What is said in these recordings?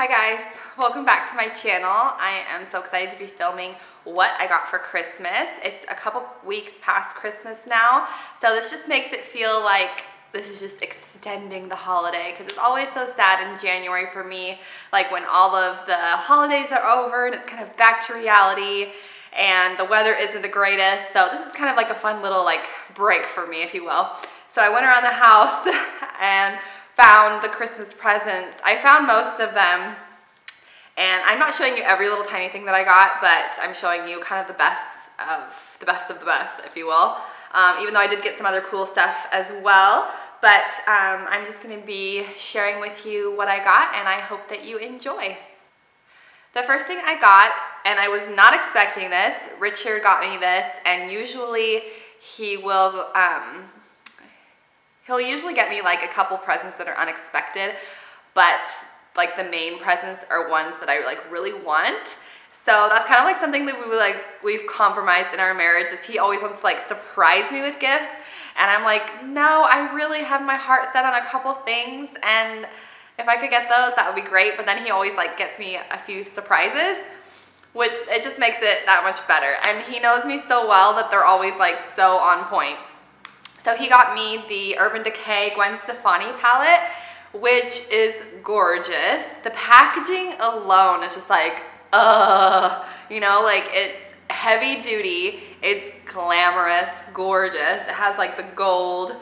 Hi guys, welcome back to my channel. I am so excited to be filming what I got for Christmas. It's a couple weeks past Christmas now, so this just makes it feel like this is just extending the holiday, because it's always so sad in January for me, like when all of the holidays are over and it's kind of back to reality and the weather isn't the greatest. So this is kind of like a fun little like break for me, if you will. So I went around the house and found the Christmas presents. I found most of them, and I'm not showing you every little tiny thing that I got, but I'm showing you kind of the best of the best, if you will. Even though I did get some other cool stuff as well, but I'm just going to be sharing with you what I got, and I hope that you enjoy. The first thing I got, and I was not expecting this, Richard got me this, and usually he will he'll usually get me like a couple presents that are unexpected, but like the main presents are ones that I like really want. So that's kind of like something that we've compromised in our marriage, is he always wants to like surprise me with gifts, and I'm like, no, I really have my heart set on a couple things, and if I could get those, that would be great. But then he always like gets me a few surprises, which it just makes it that much better. And he knows me so well that they're always like so on point. So he got me the Decay Gwen Stefani palette, which is gorgeous. The packaging alone is just like, you know, like it's heavy duty, it's glamorous, gorgeous. It has like the gold,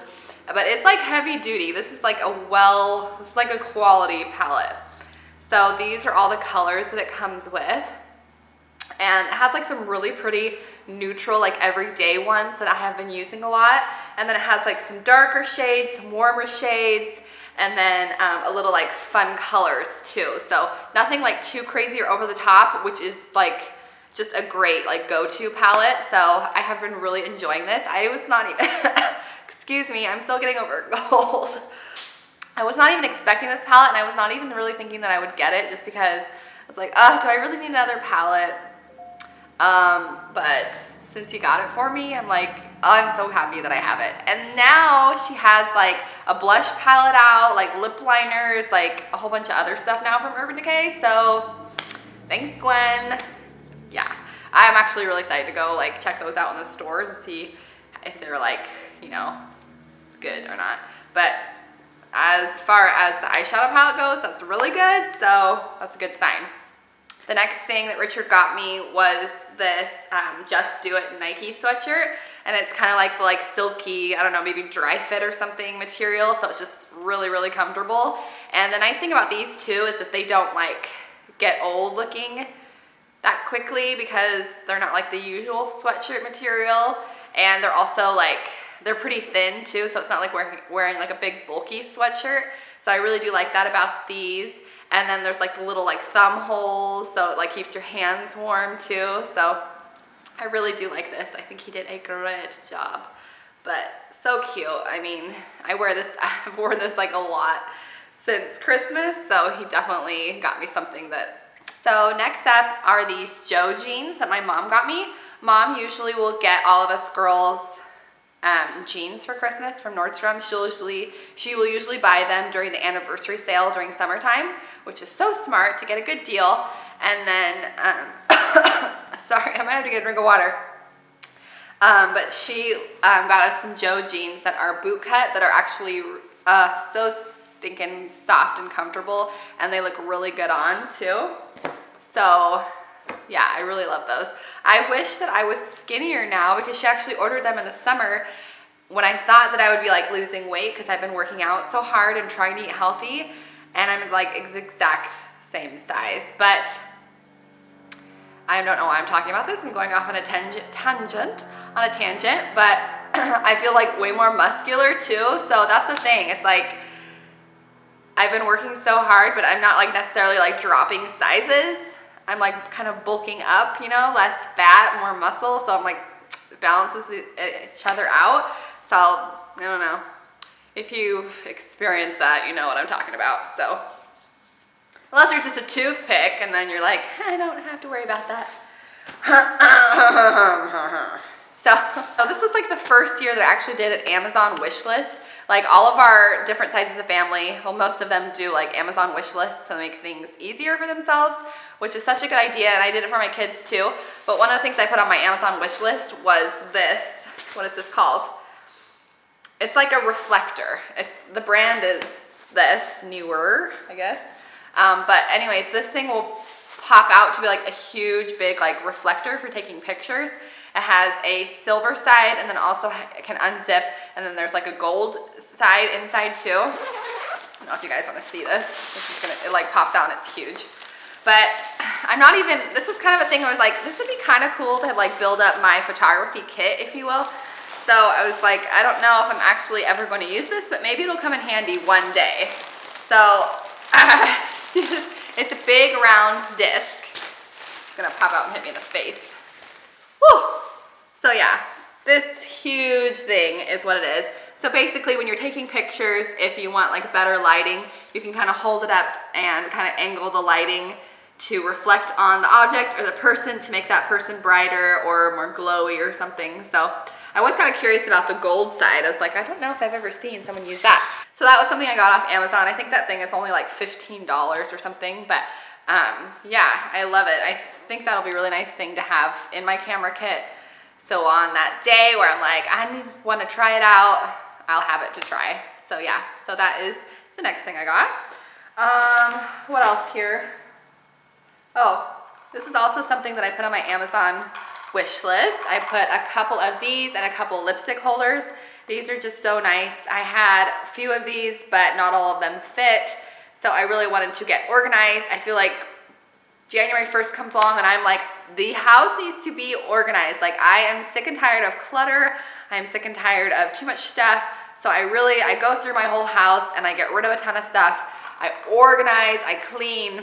but it's like heavy duty. This is like this is like a quality palette. So these are all the colors that it comes with. And it has like some really pretty neutral, like everyday ones that I have been using a lot. And then it has like some darker shades, some warmer shades, and then a little like fun colors too. So nothing like too crazy or over the top, which is like just a great like go-to palette. So I have been really enjoying this. I was not even, excuse me, I'm still getting over a cold. I was not even expecting this palette, and I was not even really thinking that I would get it, just because I was like, do I really need another palette? But since you got it for me, I'm like, I'm so happy that I have it. And now she has like a blush palette out, like lip liners, like a whole bunch of other stuff now from Urban Decay. So thanks, Gwen. Yeah, I'm actually really excited to go like check those out in the store and see if they're like, you know, good or not. But as far as the eyeshadow palette goes, that's really good. So that's a good sign. The next thing that Richard got me was this Just Do It Nike sweatshirt, and it's kind of like the like silky, I don't know, maybe dry fit or something material, so it's just really, really comfortable. And the nice thing about these too is that they don't like get old looking that quickly, because they're not like the usual sweatshirt material, and they're also like, they're pretty thin too, so it's not like wearing like a big bulky sweatshirt. So I really do like that about these. And then there's like the little like thumb holes, so it like keeps your hands warm too. So I really do like this. I think he did a great job, but so cute. I mean, I've worn this like a lot since Christmas, so he definitely got me something that. So next up are these Joe jeans that my mom got me. Mom usually will get all of us girls jeans for Christmas from Nordstrom. She will usually buy them during the anniversary sale during summertime, which is so smart to get a good deal. And then, sorry, I might have to get a drink of water. But she got us some Joe jeans that are boot cut, that are actually so stinking soft and comfortable, and they look really good on too. So yeah, I really love those. I wish that I was skinnier now, because she actually ordered them in the summer when I thought that I would be like losing weight, because I've been working out so hard and trying to eat healthy, and I'm like the exact same size. But I don't know why I'm talking about this. I'm going off on a tangent, but I feel like way more muscular too. So that's the thing. It's like I've been working so hard, but I'm not like necessarily like dropping sizes. I'm like kind of bulking up, you know, less fat, more muscle. So I'm like, it balances each other out. So I don't know. If you've experienced that, you know what I'm talking about. So unless you're just a toothpick, and then you're like, I don't have to worry about that. So this was like the first year that I actually did an Amazon Wishlist. Like all of our different sides of the family, well, most of them do like Amazon wish lists to make things easier for themselves, which is such a good idea, and I did it for my kids too. But one of the things I put on my Amazon wish list was this. What is this called? It's like a reflector. The brand is this, newer, I guess. But anyways, this thing will pop out to be like a huge, big like reflector for taking pictures. It has a silver side, and then also it can unzip, and then there's like a gold side inside too. I don't know if you guys want to see this. It like pops out and it's huge. But this was kind of a thing I was like, this would be kind of cool to like build up my photography kit, if you will. So I was like, I don't know if I'm actually ever going to use this, but maybe it'll come in handy one day. So see this? It's a big round disc. It's gonna pop out and hit me in the face. Woo! So yeah, this huge thing is what it is. So basically when you're taking pictures, if you want like better lighting, you can kind of hold it up and kind of angle the lighting to reflect on the object or the person to make that person brighter or more glowy or something. So I was kind of curious about the gold side. I was like, I don't know if I've ever seen someone use that. So that was something I got off Amazon. I think that thing is only like $15 or something, but yeah, I love it. I think that'll be a really nice thing to have in my camera kit. So on that day where I'm like, I want to try it out, I'll have it to try. So yeah, so that is the next thing I got. What else here? Oh, this is also something that I put on my Amazon wish list. I put a couple of these and a couple lipstick holders. These are just so nice. I had a few of these, but not all of them fit. So I really wanted to get organized. I feel like January 1st comes along and I'm like, the house needs to be organized. Like I am sick and tired of clutter. I'm sick and tired of too much stuff. So I go through my whole house and I get rid of a ton of stuff. I organize, I clean.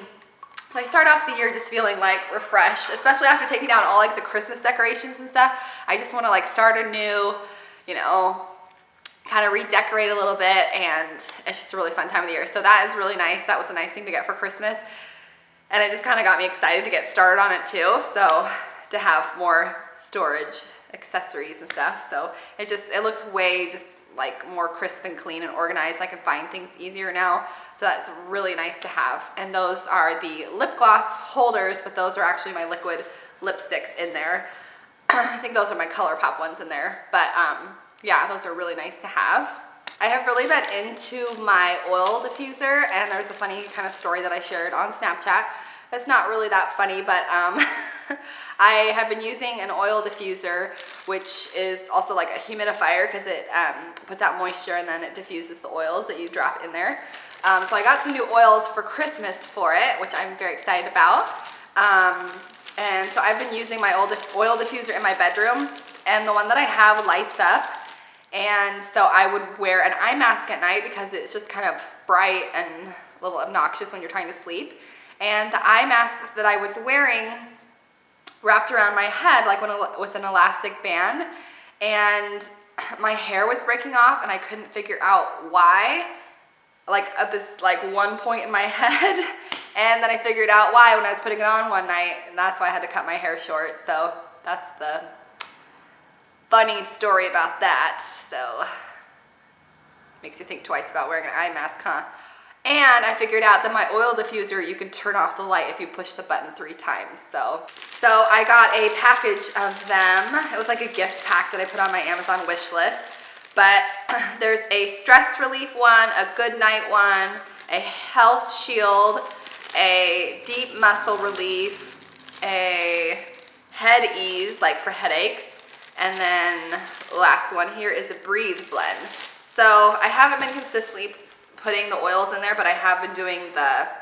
So I start off the year just feeling like refreshed, especially after taking down all like the Christmas decorations and stuff. I just want to like start anew, you know, kind of redecorate a little bit, and it's just a really fun time of the year. So that is really nice. That was a nice thing to get for Christmas. And it just kind of got me excited to get started on it too. So to have more storage accessories and stuff. So it looks way just like more crisp and clean and organized. I can find things easier now. So that's really nice to have. And those are the lip gloss holders, but those are actually my liquid lipsticks in there. I think those are my ColourPop ones in there. But yeah, those are really nice to have. I have really been into my oil diffuser, and there's a funny kind of story that I shared on Snapchat. It's not really that funny, but I have been using an oil diffuser, which is also like a humidifier because it puts out moisture and then it diffuses the oils that you drop in there. So I got some new oils for Christmas for it, which I'm very excited about. And so I've been using my oil diffuser in my bedroom, and the one that I have lights up. And so I would wear an eye mask at night because it's just kind of bright and a little obnoxious when you're trying to sleep. And the eye mask that I was wearing wrapped around my head like with an elastic band, and my hair was breaking off and I couldn't figure out why, like at this like one point in my head. And then I figured out why when I was putting it on one night, and that's why I had to cut my hair short. So that's the funny story about that. So makes you think twice about wearing an eye mask, huh? And I figured out that my oil diffuser, you can turn off the light if you push the button 3 times. So I got a package of them. It was like a gift pack that I put on my Amazon wish list. But there's a stress relief one, a good night one, a health shield, a deep muscle relief, a head ease, like for headaches, and then the last one here is a breathe blend. So I haven't been consistently putting the oils in there, but I have been doing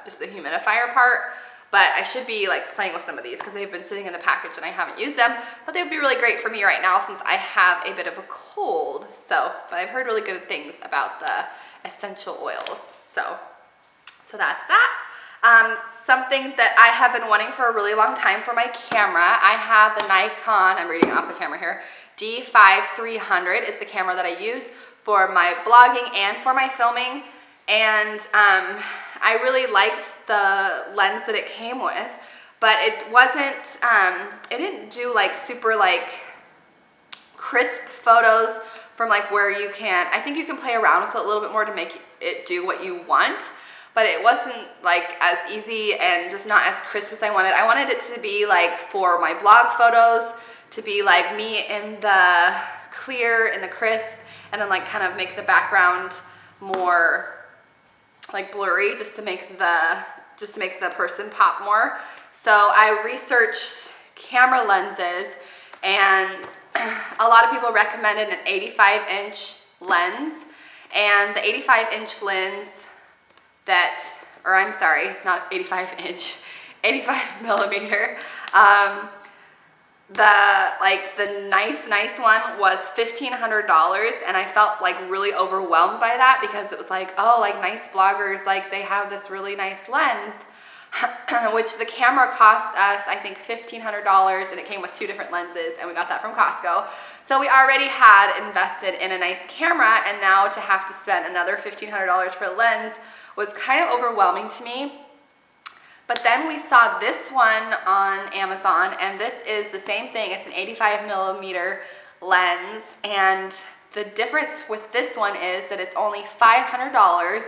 just the humidifier part. But I should be like playing with some of these because they've been sitting in the package and I haven't used them. But they would be really great for me right now since I have a bit of a cold. But I've heard really good things about the essential oils. So that's that. Something that I have been wanting for a really long time for my camera. I have the Nikon, I'm reading off the camera here, D5300 is the camera that I use for my blogging and for my filming. And I really liked the lens that it came with, but it wasn't, it didn't do like super like crisp photos from like where you can, I think you can play around with it a little bit more to make it do what you want, but it wasn't like as easy and just not as crisp as I wanted. I wanted it to be like for my blog photos, to be like me in the clear and the crisp, and then like kind of make the background more like blurry, just to make the person pop more. So I researched camera lenses, and a lot of people recommended an 85-inch lens, and the 85-inch lens that, or I'm sorry, not 85-inch, 85 millimeter. The nice one was $1,500, and I felt like really overwhelmed by that, because it was like, oh, like nice bloggers, like they have this really nice lens, which the camera cost us, I think, $1,500, and it came with 2 different lenses, and we got that from Costco. So we already had invested in a nice camera, and now to have to spend another $1,500 for a lens was kind of overwhelming to me. But then we saw this one on Amazon, and this is the same thing. It's an 85 millimeter lens, and the difference with this one is that it's only $500,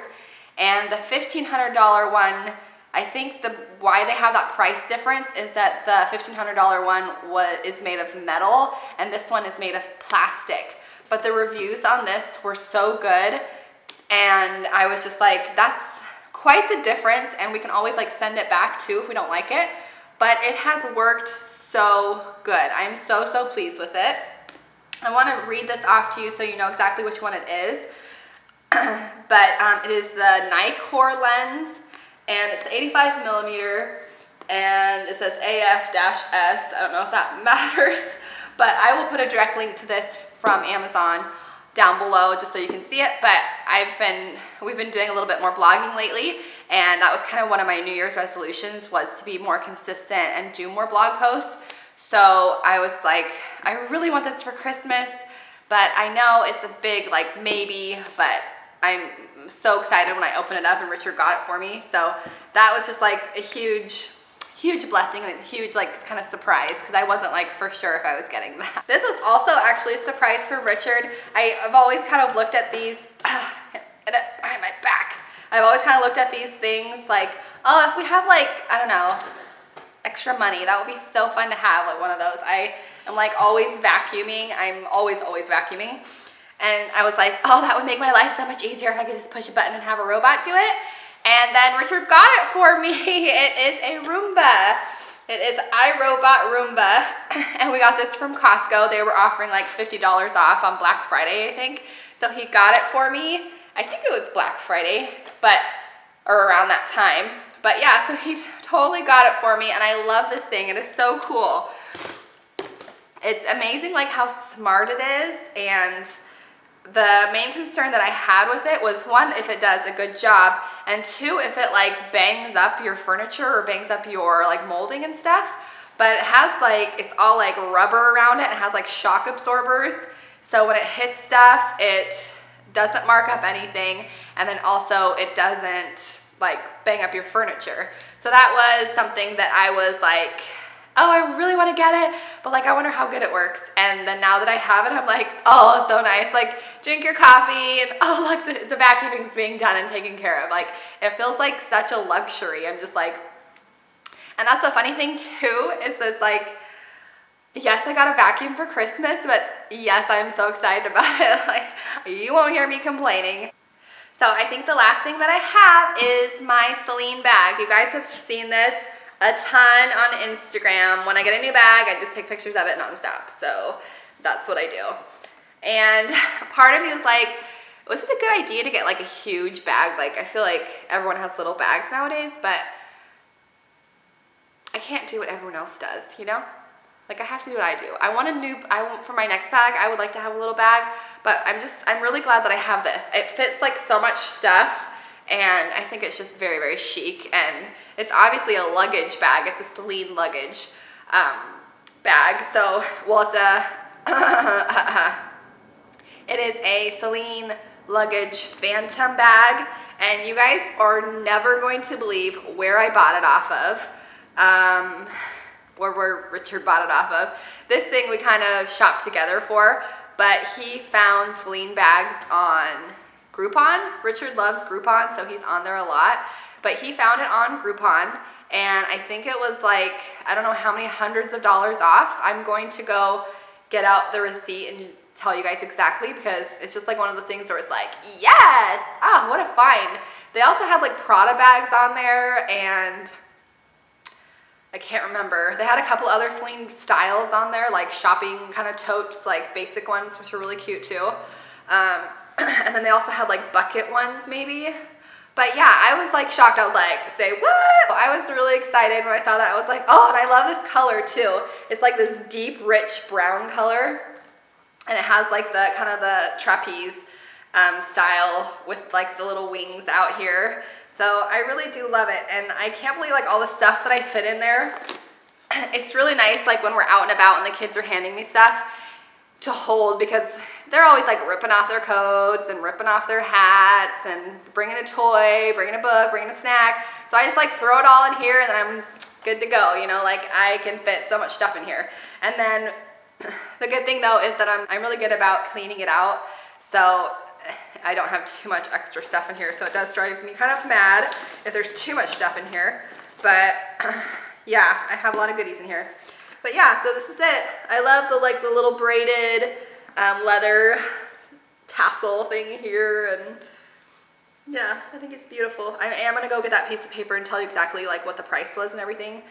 and the $1,500 one, I think why they have that price difference is that the $1,500 one is made of metal, and this one is made of plastic. But the reviews on this were so good, and I was just like, that's quite the difference, and we can always like send it back too if we don't like it, but it has worked so good. I'm so pleased with it. I want to read this off to you so you know exactly which one it is. But it is the Nikon Lens, and it's 85 millimeter, and it says AF-S. I don't know if that matters, but I will put a direct link to this from Amazon down below just so you can see it. But we've been doing a little bit more blogging lately, and that was kind of one of my New Year's resolutions, was to be more consistent and do more blog posts. So I was like, I really want this for Christmas, but I know it's a big like maybe, but I'm so excited when I open it up and Richard got it for me. So that was just like a huge blessing, and a huge like kind of surprise, because I wasn't like for sure if I was getting that. This was also actually a surprise for Richard. I've always kind of looked at these behind my back. I've always kind of looked at these things like, oh, if we have like, I don't know, extra money, that would be so fun to have like one of those. I am like always vacuuming. I'm always vacuuming. And I was like, oh, that would make my life so much easier if I could just push a button and have a robot do it. And then Richard got it for me. It is a Roomba. It is Robot Roomba. And we got this from Costco. They were offering like $50 off on Black Friday, I think. So he got it for me. I think it was Black Friday, or around that time. But yeah, so he totally got it for me, and I love this thing. It is so cool. It's amazing like how smart it is, and the main concern that I had with it was, one, if it does a good job, and two, if it like bangs up your furniture or bangs up your like molding and stuff. But it has like, it's all like rubber around it, and it has like shock absorbers, so when it hits stuff, it doesn't mark up anything, and then also it doesn't like bang up your furniture. So that was something that I was like, oh, I really want to get it, but like I wonder how good it works. And then now that I have it, I'm like, oh, it's so nice. Like, drink your coffee, and oh, look, the vacuuming's being done and taken care of. Like, it feels like such a luxury. I'm just like, and that's the funny thing too, is this like, yes, I got a vacuum for Christmas, but yes, I'm so excited about it. Like, you won't hear me complaining. So I think the last thing that I have is my Celine bag. You guys have seen this a ton on Instagram. When I get a new bag, I just take pictures of it nonstop. So that's what I do. And part of me was like, was it a good idea to get like a huge bag? Like, I feel like everyone has little bags nowadays, but I can't do what everyone else does, you know? Like, I have to do what I do. For my next bag, I would like to have a little bag, but I'm really glad that I have this. It fits like so much stuff, and I think it's just very, very chic, and it's obviously a luggage bag. It's a Celine luggage bag. So, well, it is a Celine luggage phantom bag, and you guys are never going to believe where I bought it off of. Where Richard bought it off of. This thing we kind of shopped together for, but he found Celine bags on Groupon. Richard loves Groupon, so he's on there a lot. But he found it on Groupon, and I think it was like, I don't know how many hundreds of dollars off. I'm going to go get out the receipt and tell you guys exactly, because it's just like one of the things where it's like, yes, ah, what a find. They also had like Prada bags on there, and I can't remember. They had a couple other Celine styles on there, like shopping kind of totes, like basic ones, which are really cute too. And then they also had like bucket ones maybe. But yeah, I was like shocked. I was like, say what? I was really excited when I saw that. I was like, oh, and I love this color too. It's like this deep, rich brown color. And it has like the kind of the trapeze style with like the little wings out here. So I really do love it. And I can't believe like all the stuff that I fit in there. It's really nice like when we're out and about and the kids are handing me stuff to hold, because they're always like ripping off their coats and ripping off their hats and bringing a toy, bringing a book, bringing a snack. So I just like throw it all in here and then I'm good to go. You know, like I can fit so much stuff in here. And then the good thing though is that I'm really good about cleaning it out. So I don't have too much extra stuff in here. So it does drive me kind of mad if there's too much stuff in here. But yeah, I have a lot of goodies in here. But yeah, so this is it. I love the like the little braided leather tassel thing here, and yeah, I think it's beautiful. I am gonna go get that piece of paper and tell you exactly like what the price was and everything.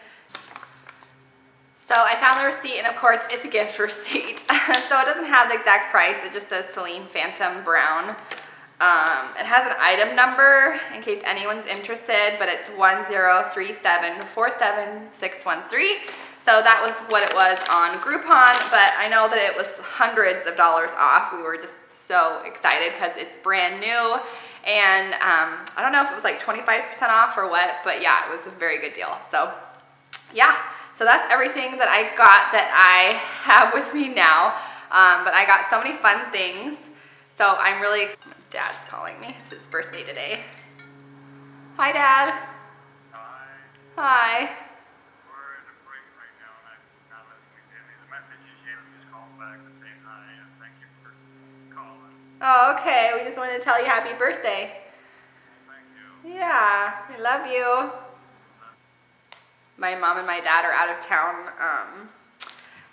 So I found the receipt, and of course it's a gift receipt. So it doesn't have the exact price. It just says Celine Phantom Brown. It has an item number in case anyone's interested, but it's 103747613. So that was what it was on Groupon, but I know that it was hundreds of dollars off. We were just so excited because it's brand new. And I don't know if it was like 25% off or what, but yeah, it was a very good deal. So yeah, so that's everything that I got that I have with me now. But I got so many fun things. So I'm really excited. Dad's calling me. It's his birthday today. Hi, Dad. Hi. Hi. We're in a break right now, and I'm not letting me get the message you gave me. Just called back and saying hi, and thank you for calling. Oh, okay. We just wanted to tell you happy birthday. Thank you. Yeah, I love you. My mom and my dad are out of town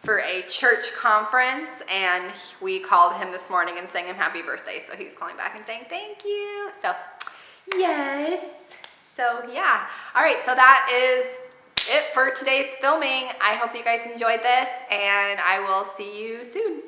for a church conference, and we called him this morning and sang him happy birthday. So he's calling back and saying thank you. So yes. So yeah. All right. So that is it for today's filming. I hope you guys enjoyed this, and I will see you soon.